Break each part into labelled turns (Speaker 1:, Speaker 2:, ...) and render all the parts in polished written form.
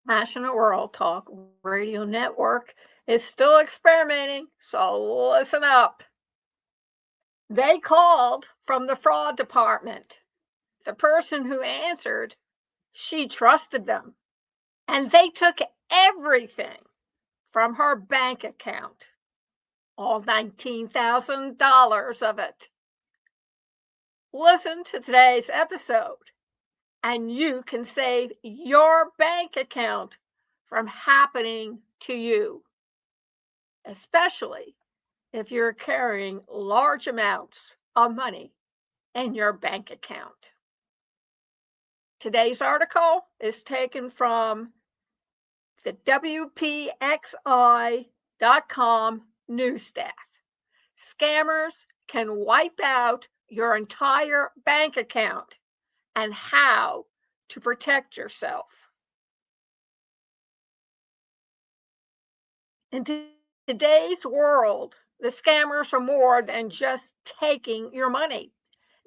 Speaker 1: National World Talk Radio Network is still experimenting, so listen up. They called from the fraud department. The person who answered, she trusted them, and they took everything from her bank account, all $19,000 of it. Listen to today's episode, and you can save your bank account from happening to you, especially if you're carrying large amounts of money in your bank account. Today's article is taken from the WPXI.com news staff. Scammers can wipe out your entire bank account and how to protect yourself. In today's world, the scammers are more than just taking your money.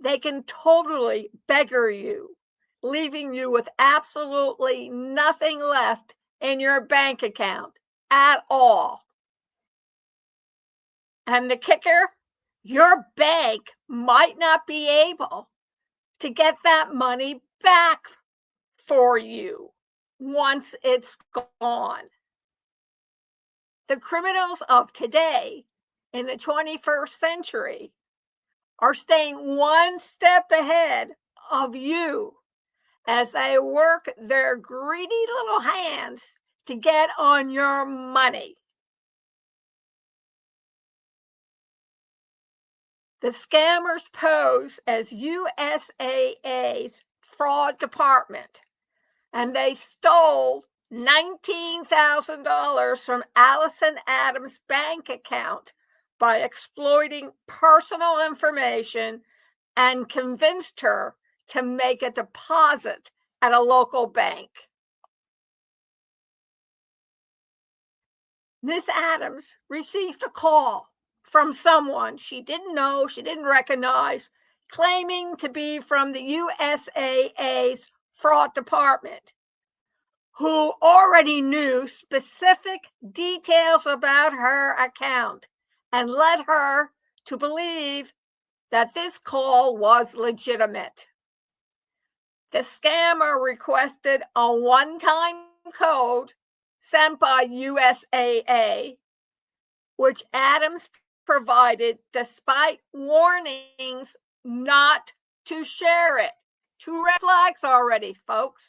Speaker 1: They can totally beggar you, leaving you with absolutely nothing left in your bank account at all. And the kicker, your bank might not be able to get that money back for you once it's gone. The criminals of today in the 21st century are staying one step ahead of you as they work their greedy little hands to get on your money. The scammers pose as USAA's fraud department, and they stole $19,000 from Allison Adams' bank account by exploiting personal information and convinced her to make a deposit at a local bank. Miss Adams received a call from someone she didn't know, she didn't recognize, claiming to be from the USAA's fraud department, who already knew specific details about her account and led her to believe that this call was legitimate. The scammer requested a one-time code sent by USAA, which Adams provided despite warnings not to share it. 2 red flags already, folks.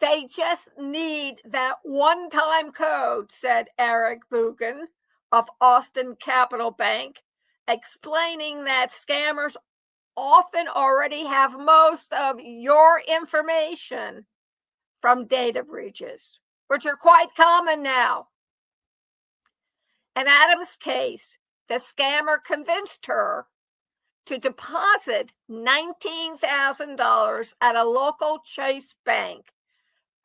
Speaker 1: They just need that one-time code, said Eric Bugan of Austin Capital Bank, explaining that scammers often already have most of your information from data breaches, which are quite common now. In Adam's case, the scammer convinced her to deposit $19,000 at a local Chase bank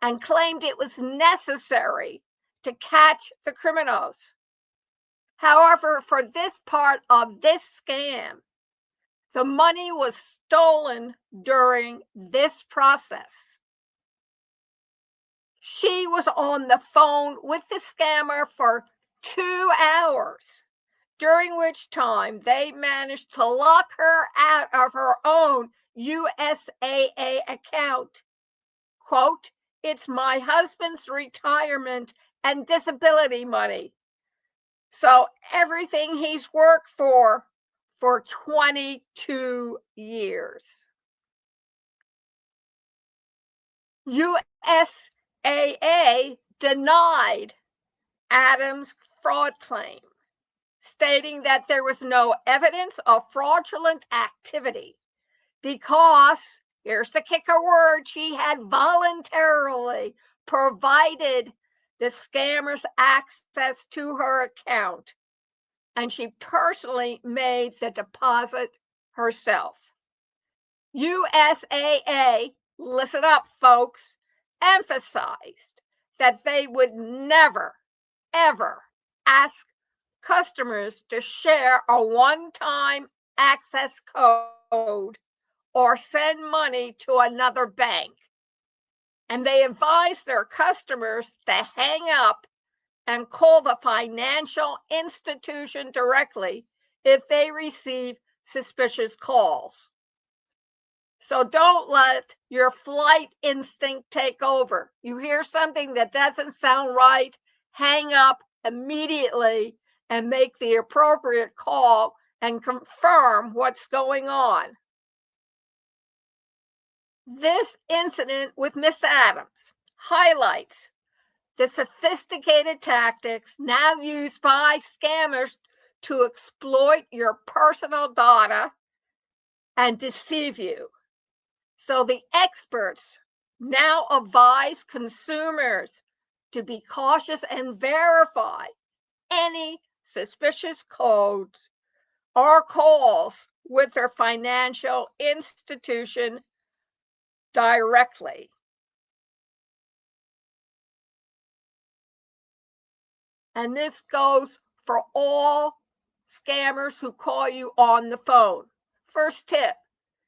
Speaker 1: and claimed it was necessary to catch the criminals. However, for this part of this scam, the money was stolen during this process. She was on the phone with the scammer for 2 hours, during which time they managed to lock her out of her own USAA account. Quote, "It's my husband's retirement and disability money. So everything he's worked for 22 years. USAA denied Adams' fraud claim, stating that there was no evidence of fraudulent activity because, here's the kicker word, she had voluntarily provided the scammers access to her account, and she personally made the deposit herself. USAA, listen up, folks, emphasized that they would never, ever ask customers to share a one-time access code or send money to another bank. and they advise their customers to hang up and call the financial institution directly if they receive suspicious calls. So don't let your flight instinct take over. You hear something that doesn't sound right, hang up immediately and make the appropriate call and confirm what's going on. This incident with Miss Adams highlights the sophisticated tactics now used by scammers to exploit your personal data and deceive you. So the experts now advise consumers to be cautious and verify any suspicious codes or calls with their financial institution directly. And this goes for all scammers who call you on the phone. First tip,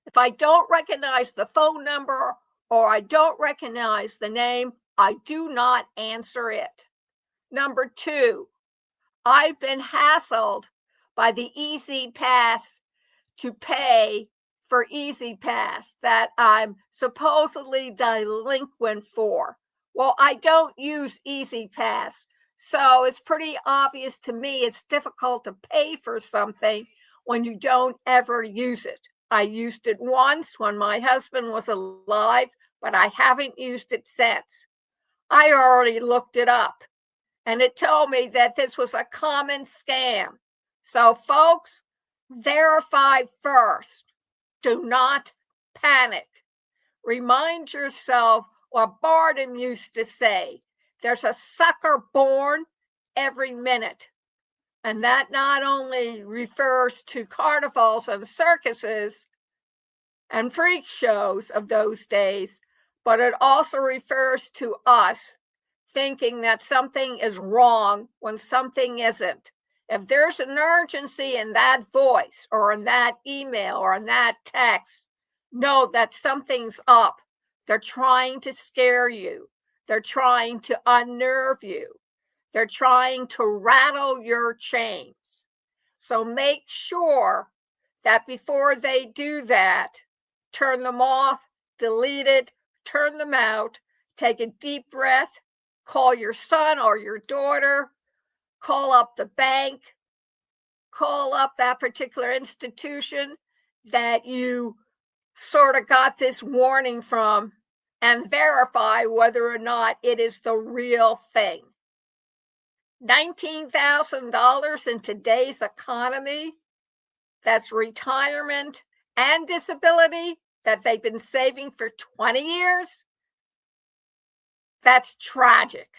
Speaker 1: if I don't recognize the phone number or I don't recognize the name, I do not answer it. Number two, I've been hassled by the Easy Pass to pay for Easy Pass that I'm supposedly delinquent for. Well, I don't use Easy Pass, so it's pretty obvious to me it's difficult to pay for something when you don't ever use it. I used it once when my husband was alive, but I haven't used it since. I already looked it up, and it told me that this was a common scam. So, folks, verify first. Do not panic. Remind yourself what Barnum used to say, there's a sucker born every minute. And that not only refers to carnivals and circuses and freak shows of those days, but it also refers to us thinking that something is wrong when something isn't. If there's an urgency in that voice or in that email or in that text, know that something's up. They're trying to scare you. They're trying to unnerve you. They're trying to rattle your chains. So make sure that before they do that, turn them off, delete it, turn them out, take a deep breath, call your son or your daughter, call up the bank, call up that particular institution that you sort of got this warning from, and verify whether or not it is the real thing. $19,000 in today's economy, that's retirement and disability that they've been saving for 20 years. That's tragic,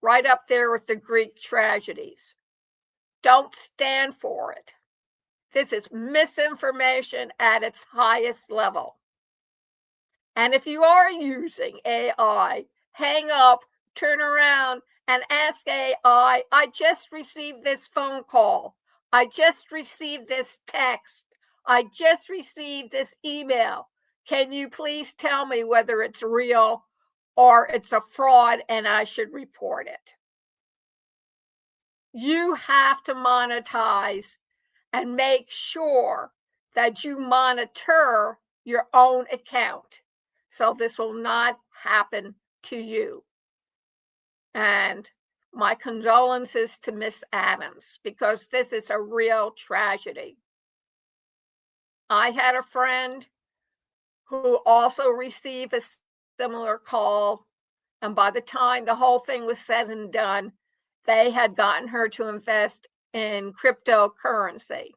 Speaker 1: right up there with the Greek tragedies. Don't stand for it. This is misinformation at its highest level. And if you are using AI, hang up, turn around, and ask AI, I just received this phone call. I just received this text. I just received this email. Can you please tell me whether it's real or it's a fraud and I should report it? You have to monetize and make sure that you monitor your own account so this will not happen to you. And my condolences to Miss Adams, because this is a real tragedy. I had a friend who also received a similar call, and by the time the whole thing was said and done, they had gotten her to invest in cryptocurrency.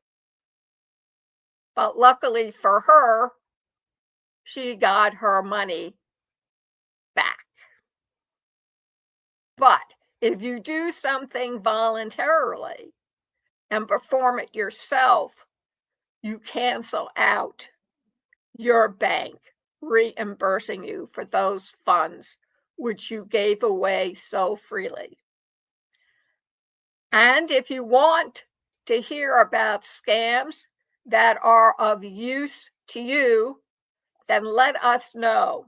Speaker 1: But luckily for her, she got her money back. But if you do something voluntarily and perform it yourself, you cancel out your bank reimbursing you for those funds which you gave away so freely. And if you want to hear about scams that are of use to you, then let us know.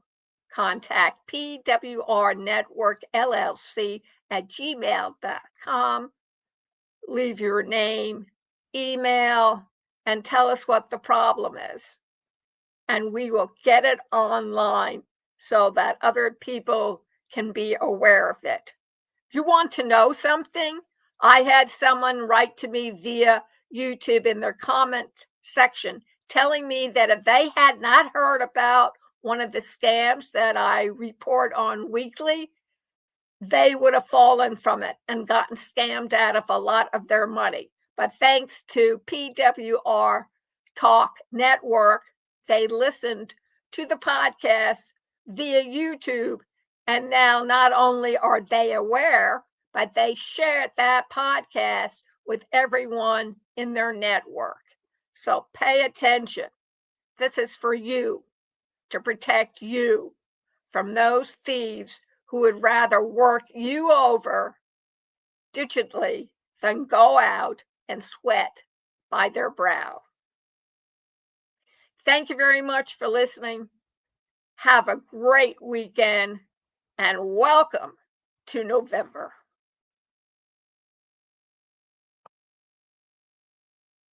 Speaker 1: contact pwrnetworkllc@gmail.com. Leave your name, email, and tell us what the problem is. And we will get it online so that other people can be aware of it. If you want to know something, I had someone write to me via YouTube in their comment section telling me that if they had not heard about one of the scams that I report on weekly, they would have fallen from it and gotten scammed out of a lot of their money. But thanks to PWR Talk Network, they listened to the podcast via YouTube. And now not only are they aware, but they shared that podcast with everyone in their network. So pay attention. This is for you, to protect you from those thieves who would rather work you over digitally than go out and sweat by their brow. Thank you very much for listening. Have a great weekend and welcome to November.